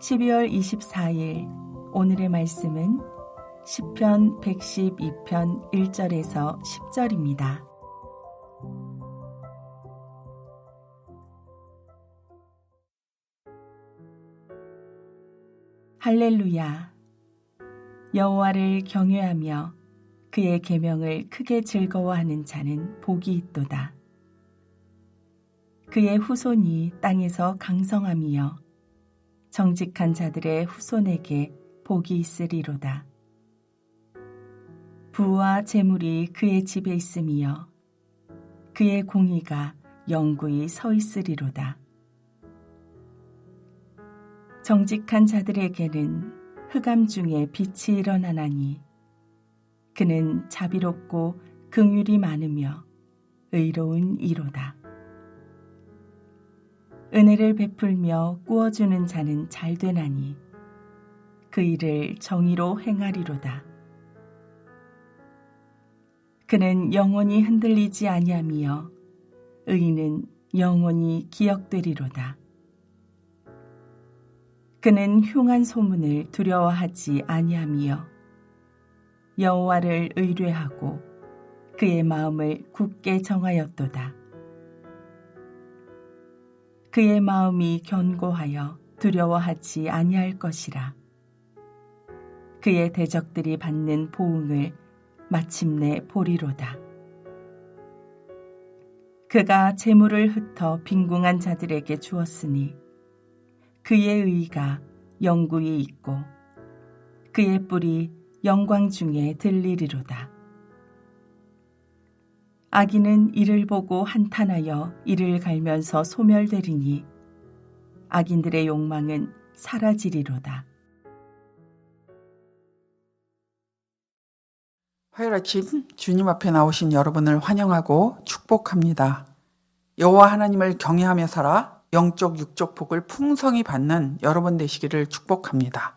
12월 24일 오늘의 말씀은 시편 112편 1절에서 10절입니다. 할렐루야! 여호와를 경외하며 그의 계명을 크게 즐거워하는 자는 복이 있도다. 그의 후손이 땅에서 강성함이여 정직한 자들의 후손에게 복이 있으리로다. 부와 재물이 그의 집에 있음이여 그의 공의가 영구히 서 있으리로다. 정직한 자들에게는 흑암 중에 빛이 일어나나니 그는 자비롭고 긍휼이 많으며 의로운 이로다. 은혜를 베풀며 꾸어주는 자는 잘 되나니 그 일을 정의로 행하리로다. 그는 영원히 흔들리지 아니하며 의인은 영원히 기억되리로다. 그는 흉한 소문을 두려워하지 아니하며 여호와를 의뢰하고 그의 마음을 굳게 정하였도다. 그의 마음이 견고하여 두려워하지 아니할 것이라. 그의 대적들이 받는 보응을 마침내 보리로다. 그가 재물을 흩어 빈궁한 자들에게 주었으니 그의 의가 영구히 있고 그의 뿔이 영광 중에 들리리로다. 악인은 이를 보고 한탄하여 이를 갈면서 소멸되리니 악인들의 욕망은 사라지리로다. 화요일 아침 주님 앞에 나오신 여러분을 환영하고 축복합니다. 여호와 하나님을 경외하며 살아 영적 육적 복을 풍성히 받는 여러분 되시기를 축복합니다.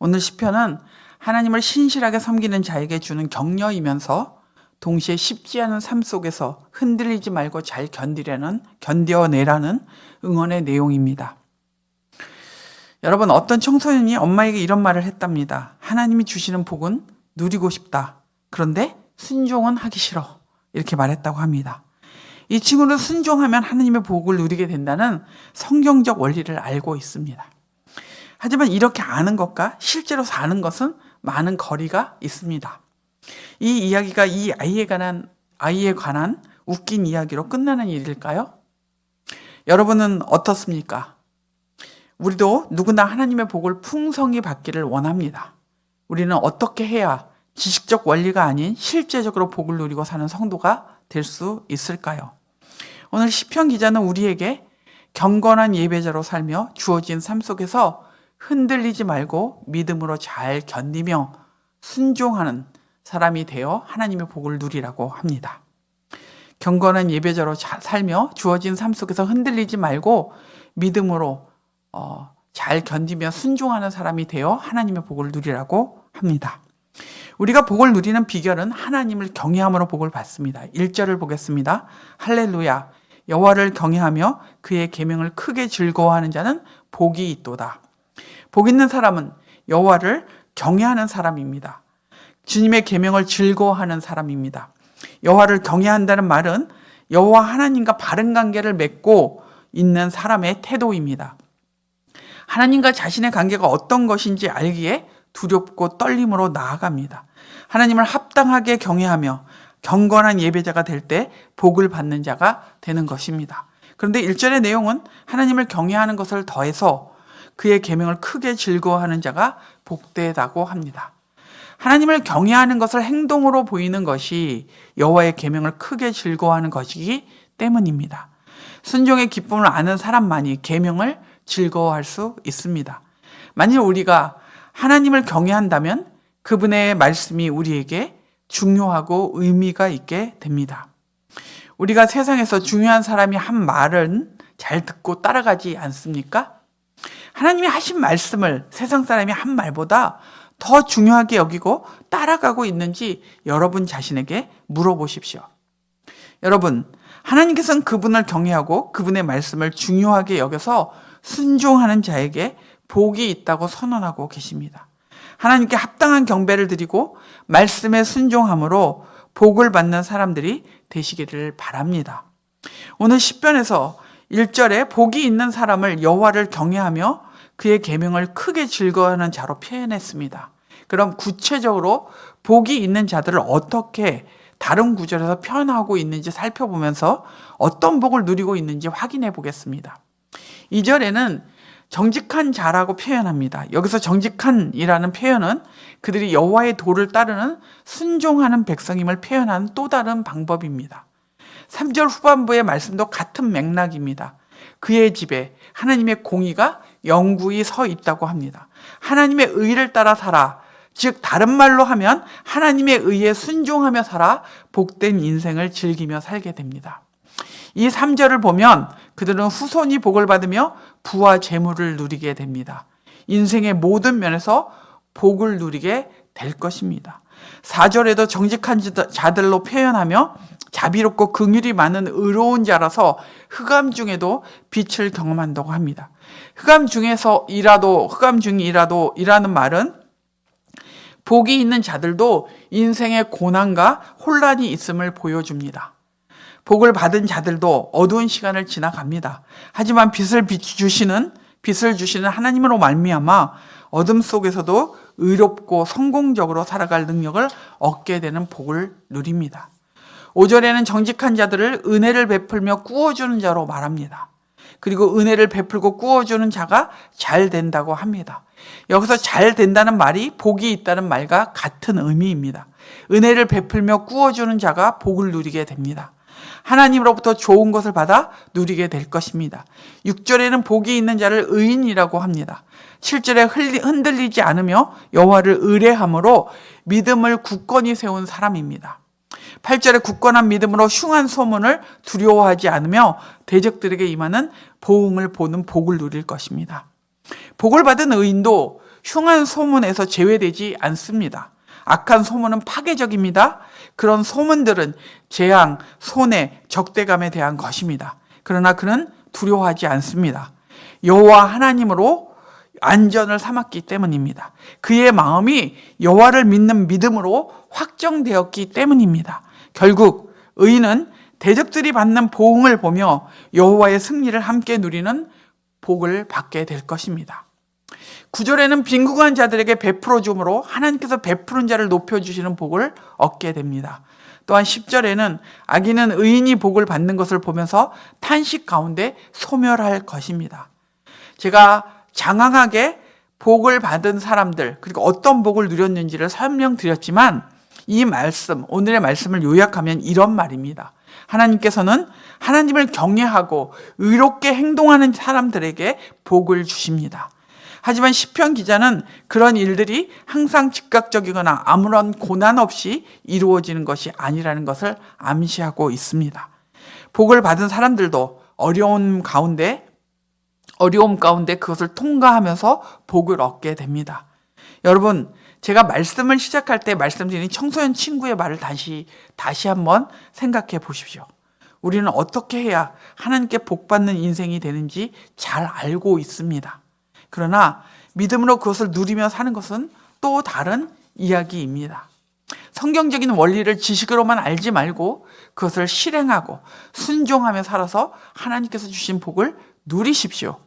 오늘 시편은 하나님을 신실하게 섬기는 자에게 주는 격려이면서 동시에 쉽지 않은 삶 속에서 흔들리지 말고 잘 견뎌내라는 응원의 내용입니다. 여러분, 어떤 청소년이 엄마에게 이런 말을 했답니다. 하나님이 주시는 복은 누리고 싶다. 그런데 순종은 하기 싫어. 이렇게 말했다고 합니다. 이 친구는 순종하면 하나님의 복을 누리게 된다는 성경적 원리를 알고 있습니다. 하지만 이렇게 아는 것과 실제로 사는 것은 많은 거리가 있습니다. 이 이야기가 이 아이에 관한 웃긴 이야기로 끝나는 일일까요? 여러분은 어떻습니까? 우리도 누구나 하나님의 복을 풍성히 받기를 원합니다. 우리는 어떻게 해야 지식적 원리가 아닌 실제적으로 복을 누리고 사는 성도가 될 수 있을까요? 오늘 시편 기자는 우리에게 경건한 예배자로 살며 주어진 삶 속에서 흔들리지 말고 믿음으로 잘 견디며 순종하는 사람이 되어 하나님의 복을 누리라고 합니다. 경건한 예배자로 살며 주어진 삶 속에서 흔들리지 말고 믿음으로 잘 견디며 순종하는 사람이 되어 하나님의 복을 누리라고 합니다. 우리가 복을 누리는 비결은 하나님을 경외함으로 복을 받습니다. 1절을 보겠습니다. 할렐루야! 여호와를 경외하며 그의 계명을 크게 즐거워하는 자는 복이 있도다. 복 있는 사람은 여호와를 경외하는 사람입니다. 주님의 계명을 즐거워하는 사람입니다. 여호와를 경외한다는 말은 여호와 하나님과 바른 관계를 맺고 있는 사람의 태도입니다. 하나님과 자신의 관계가 어떤 것인지 알기에 두렵고 떨림으로 나아갑니다. 하나님을 합당하게 경외하며 경건한 예배자가 될 때 복을 받는 자가 되는 것입니다. 그런데 1절의 내용은 하나님을 경외하는 것을 더해서 그의 계명을 크게 즐거워하는 자가 복되다고 합니다. 하나님을 경외하는 것을 행동으로 보이는 것이 여호와의 계명을 크게 즐거워하는 것이기 때문입니다. 순종의 기쁨을 아는 사람만이 계명을 즐거워할 수 있습니다. 만일 우리가 하나님을 경외한다면 그분의 말씀이 우리에게 중요하고 의미가 있게 됩니다. 우리가 세상에서 중요한 사람이 한 말은 잘 듣고 따라가지 않습니까? 하나님이 하신 말씀을 세상 사람이 한 말보다 더 중요하게 여기고 따라가고 있는지 여러분 자신에게 물어보십시오. 여러분, 하나님께서는 그분을 경외하고 그분의 말씀을 중요하게 여겨서 순종하는 자에게 복이 있다고 선언하고 계십니다. 하나님께 합당한 경배를 드리고 말씀에 순종함으로 복을 받는 사람들이 되시기를 바랍니다. 오늘 시편에서 1절에 복이 있는 사람을 여호와를 경외하며 그의 계명을 크게 즐거워하는 자로 표현했습니다. 그럼 구체적으로 복이 있는 자들을 어떻게 다른 구절에서 표현하고 있는지 살펴보면서 어떤 복을 누리고 있는지 확인해 보겠습니다. 2절에는 정직한 자라고 표현합니다. 여기서 정직한이라는 표현은 그들이 여호와의 도를 따르는 순종하는 백성임을 표현하는 또 다른 방법입니다. 3절 후반부의 말씀도 같은 맥락입니다. 그의 집에 하나님의 공의가 영구히 서 있다고 합니다. 하나님의 의를 따라 살아, 즉 다른 말로 하면 하나님의 의에 순종하며 살아 복된 인생을 즐기며 살게 됩니다. 이 3절을 보면 그들은 후손이 복을 받으며 부와 재물을 누리게 됩니다. 인생의 모든 면에서 복을 누리게 될 것입니다. 4절에도 정직한 자들로 표현하며 자비롭고 긍휼이 많은 의로운 자라서 흑암 중에도 빛을 경험한다고 합니다. 흑암 중이라도 이라는 말은 복이 있는 자들도 인생의 고난과 혼란이 있음을 보여줍니다. 복을 받은 자들도 어두운 시간을 지나갑니다. 하지만 빛을 주시는 하나님으로 말미암아 어둠 속에서도 의롭고 성공적으로 살아갈 능력을 얻게 되는 복을 누립니다. 5절에는 정직한 자들을 은혜를 베풀며 꾸어주는 자로 말합니다. 그리고 은혜를 베풀고 꾸어주는 자가 잘 된다고 합니다. 여기서 잘 된다는 말이 복이 있다는 말과 같은 의미입니다. 은혜를 베풀며 꾸어주는 자가 복을 누리게 됩니다. 하나님으로부터 좋은 것을 받아 누리게 될 것입니다. 6절에는 복이 있는 자를 의인이라고 합니다. 7절에 흔들리지 않으며 여호와를 의뢰함으로 믿음을 굳건히 세운 사람입니다. 8절에 굳건한 믿음으로 흉한 소문을 두려워하지 않으며 대적들에게 임하는 보응을 보는 복을 누릴 것입니다. 복을 받은 의인도 흉한 소문에서 제외되지 않습니다. 악한 소문은 파괴적입니다. 그런 소문들은 재앙, 손해, 적대감에 대한 것입니다. 그러나 그는 두려워하지 않습니다. 여호와 하나님으로 안전을 삼았기 때문입니다. 그의 마음이 여호와를 믿는 믿음으로 확정되었기 때문입니다. 결국 의인은 대적들이 받는 보응을 보며 여호와의 승리를 함께 누리는 복을 받게 될 것입니다. 9절에는 빈궁한 자들에게 베풀어 줌으로 하나님께서 베푸는 자를 높여주시는 복을 얻게 됩니다. 또한 10절에는 악인은 의인이 복을 받는 것을 보면서 탄식 가운데 소멸할 것입니다. 제가 장황하게 복을 받은 사람들, 그리고 어떤 복을 누렸는지를 설명드렸지만 이 말씀, 오늘의 말씀을 요약하면 이런 말입니다. 하나님께서는 하나님을 경외하고 의롭게 행동하는 사람들에게 복을 주십니다. 하지만 시편 기자는 그런 일들이 항상 즉각적이거나 아무런 고난 없이 이루어지는 것이 아니라는 것을 암시하고 있습니다. 복을 받은 사람들도 어려움 가운데 그것을 통과하면서 복을 얻게 됩니다. 여러분, 제가 말씀을 시작할 때 말씀드린 청소년 친구의 말을 다시 한번 생각해 보십시오. 우리는 어떻게 해야 하나님께 복받는 인생이 되는지 잘 알고 있습니다. 그러나 믿음으로 그것을 누리며 사는 것은 또 다른 이야기입니다. 성경적인 원리를 지식으로만 알지 말고 그것을 실행하고 순종하며 살아서 하나님께서 주신 복을 누리십시오.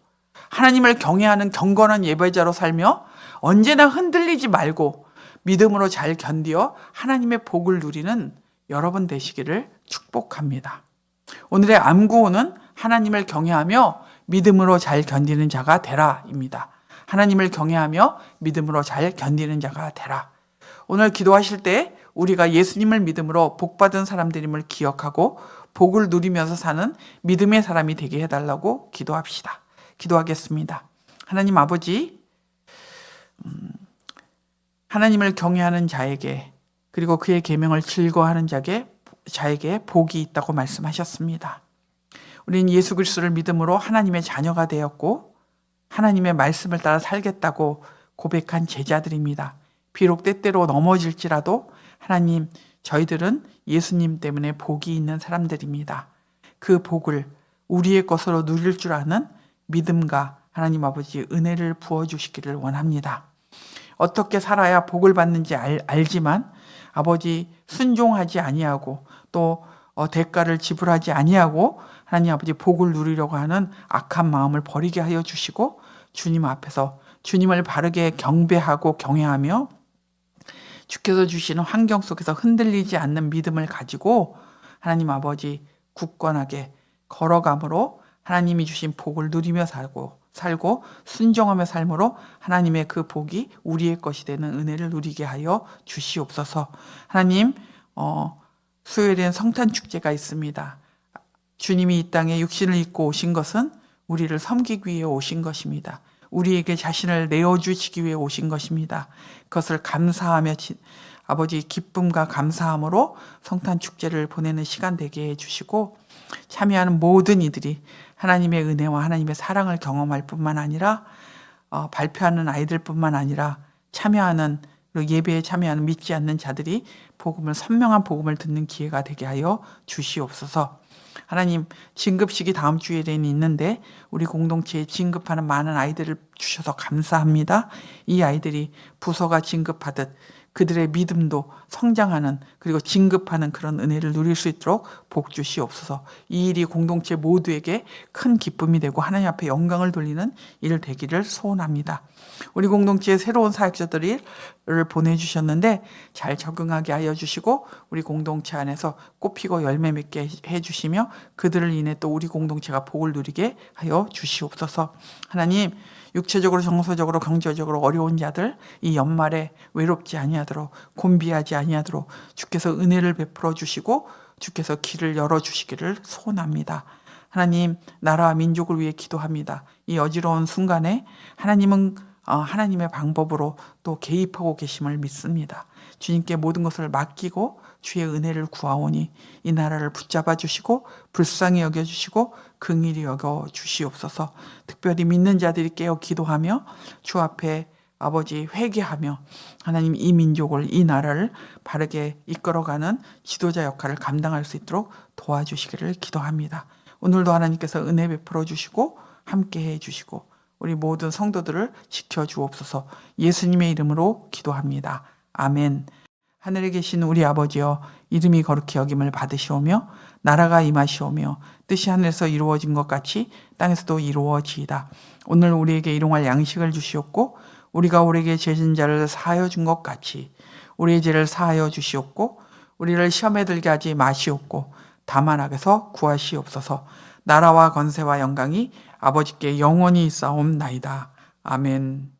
하나님을 경외하는 경건한 예배자로 살며 언제나 흔들리지 말고 믿음으로 잘 견디어 하나님의 복을 누리는 여러분 되시기를 축복합니다. 오늘의 암구호는 하나님을 경외하며 믿음으로 잘 견디는 자가 되라입니다. 하나님을 경외하며 믿음으로 잘 견디는 자가 되라. 오늘 기도하실 때 우리가 예수님을 믿음으로 복받은 사람들임을 기억하고 복을 누리면서 사는 믿음의 사람이 되게 해달라고 기도합시다. 기도하겠습니다. 하나님 아버지, 하나님을 경외하는 자에게 그리고 그의 계명을 즐거워하는 자에게 복이 있다고 말씀하셨습니다. 우리는 예수 그리스도를 믿음으로 하나님의 자녀가 되었고 하나님의 말씀을 따라 살겠다고 고백한 제자들입니다. 비록 때때로 넘어질지라도 하나님, 저희들은 예수님 때문에 복이 있는 사람들입니다. 그 복을 우리의 것으로 누릴 줄 아는 믿음과 하나님 아버지 은혜를 부어주시기를 원합니다. 어떻게 살아야 복을 받는지 알지만 아버지 순종하지 아니하고 또 대가를 지불하지 아니하고 하나님 아버지 복을 누리려고 하는 악한 마음을 버리게 하여 주시고 주님 앞에서 주님을 바르게 경배하고 경외하며 주께서 주시는 환경 속에서 흔들리지 않는 믿음을 가지고 하나님 아버지 굳건하게 걸어감으로 하나님이 주신 복을 누리며 살고 순종하며 삶으로 하나님의 그 복이 우리의 것이 되는 은혜를 누리게 하여 주시옵소서. 하나님 수요일엔 성탄 축제가 있습니다. 주님이 이 땅에 육신을 입고 오신 것은 우리를 섬기기 위해 오신 것입니다. 우리에게 자신을 내어주시기 위해 오신 것입니다. 그것을 감사하며 아버지 기쁨과 감사함으로 성탄 축제를 보내는 시간 되게 해주시고 참여하는 모든 이들이 하나님의 은혜와 하나님의 사랑을 경험할 뿐만 아니라 발표하는 아이들뿐만 아니라 참여하는 예배에 참여하는 믿지 않는 자들이 선명한 복음을 듣는 기회가 되게 하여 주시옵소서. 하나님 진급식이 다음 주일에는 있는데 우리 공동체에 진급하는 많은 아이들을 주셔서 감사합니다. 이 아이들이 부서가 진급하듯 그들의 믿음도 성장하는 그리고 진급하는 그런 은혜를 누릴 수 있도록 복 주시옵소서. 이 일이 공동체 모두에게 큰 기쁨이 되고 하나님 앞에 영광을 돌리는 일 되기를 소원합니다. 우리 공동체에 새로운 사역자들을 보내주셨는데 잘 적응하게 하여 주시고 우리 공동체 안에서 꽃피고 열매 맺게 해주시며 그들을 인해 또 우리 공동체가 복을 누리게 하여 주시옵소서. 하나님 육체적으로 정서적으로 경제적으로 어려운 자들 이 연말에 외롭지 아니하도록 곤비하지 아니하도록 주께서 은혜를 베풀어 주시고 주께서 길을 열어주시기를 소원합니다. 하나님 나라와 민족을 위해 기도합니다. 이 어지러운 순간에 하나님은 하나님의 방법으로 또 개입하고 계심을 믿습니다. 주님께 모든 것을 맡기고 주의 은혜를 구하오니 이 나라를 붙잡아 주시고 불쌍히 여겨주시고 긍휼히 여겨 주시옵소서. 특별히 믿는 자들이 깨어 기도하며 주 앞에 아버지 회개하며 하나님 이 민족을 이 나라를 바르게 이끌어가는 지도자 역할을 감당할 수 있도록 도와주시기를 기도합니다. 오늘도 하나님께서 은혜 베풀어 주시고 함께해 주시고 우리 모든 성도들을 지켜주옵소서. 예수님의 이름으로 기도합니다. 아멘. 하늘에 계신 우리 아버지여 이름이 거룩히 여김을 받으시오며 나라가 임하시오며 뜻이 하늘에서 이루어진 것 같이 땅에서도 이루어지이다. 오늘 우리에게 일용할 양식을 주시옵고 우리가 우리에게 죄진 자를 사하여 준 것 같이 우리의 죄를 사하여 주시옵고 우리를 시험에 들게 하지 마시옵고 다만 악에서 구하시옵소서. 나라와 권세와 영광이 아버지께 영원히 있사옵나이다. 아멘.